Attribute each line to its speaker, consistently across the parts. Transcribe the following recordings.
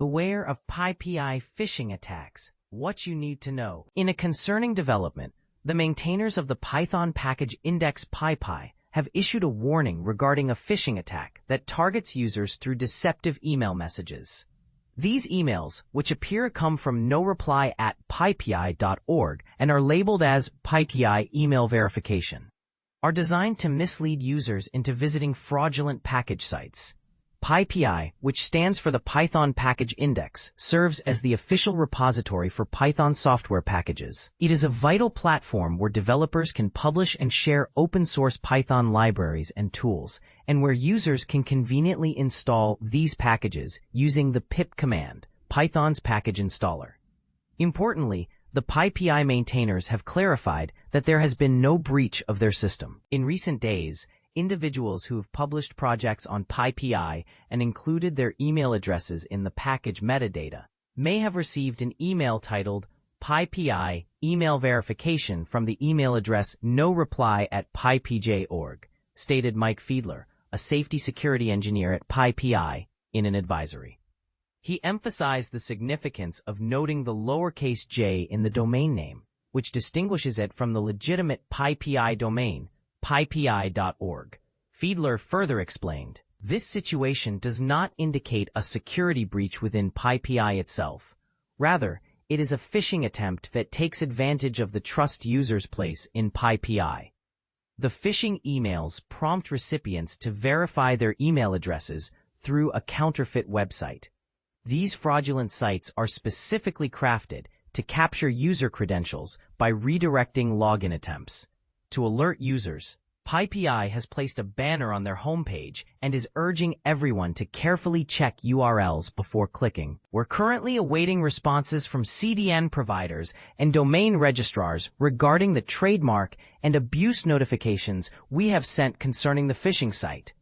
Speaker 1: Beware of PyPI phishing attacks. What you need to know. In a concerning development, the maintainers of the Python package index PyPI have issued a warning regarding a phishing attack that targets users through deceptive email messages. These emails, which appear to come from noreply@pypi.org and are labeled as PyPI email verification, are designed to mislead users into visiting fraudulent package sites. PyPI, which stands for the Python Package Index, serves as the official repository for Python software packages. It is a vital platform where developers can publish and share open-source Python libraries and tools, and where users can conveniently install these packages using the pip command, Python's package installer. Importantly, the PyPI maintainers have clarified that there has been no breach of their system. In recent days, individuals who have published projects on PyPI and included their email addresses in the package metadata may have received an email titled PyPI email verification from the email address noreply@pypj.org, stated Mike Fiedler, a safety security engineer at PyPI, in an advisory. He emphasized the significance of noting the lowercase j in the domain name, which distinguishes it from the legitimate PyPI domain, pypi.org. Fiedler further explained, this situation does not indicate a security breach within PyPI itself. Rather, it is a phishing attempt that takes advantage of the trust users place in PyPI. The phishing emails prompt recipients to verify their email addresses through a counterfeit website. These fraudulent sites are specifically crafted to capture user credentials by redirecting login attempts. To alert users, PyPI has placed a banner on their homepage and is urging everyone to carefully check URLs before clicking. We're currently awaiting responses from CDN providers and domain registrars regarding the trademark and abuse notifications we have sent concerning the phishing site.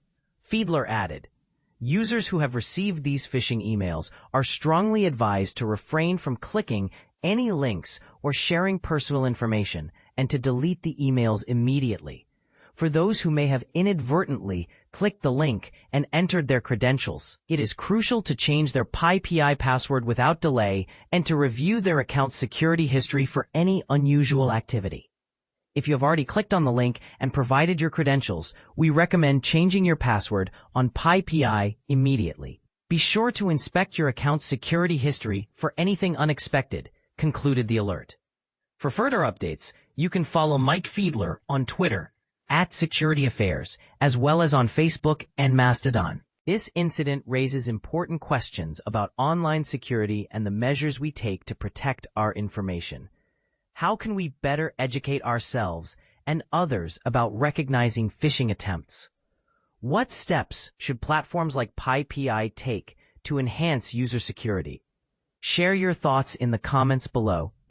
Speaker 1: Fiedler added, users who have received these phishing emails are strongly advised to refrain from clicking any links or sharing personal information, and to delete the emails immediately. For those who may have inadvertently clicked the link and entered their credentials, it is crucial to change their PyPI password without delay and to review their account security history for any unusual activity. If you have already clicked on the link and provided your credentials, we recommend changing your password on PyPI immediately. Be sure to inspect your account's security history for anything unexpected, concluded the alert. For further updates, you can follow Mike Fiedler on Twitter @SecurityAffairs, as well as on Facebook and Mastodon. This incident raises important questions about online security and the measures we take to protect our information. How can we better educate ourselves and others about recognizing phishing attempts? What steps should platforms like PyPI take to enhance user security? Share your thoughts in the comments below.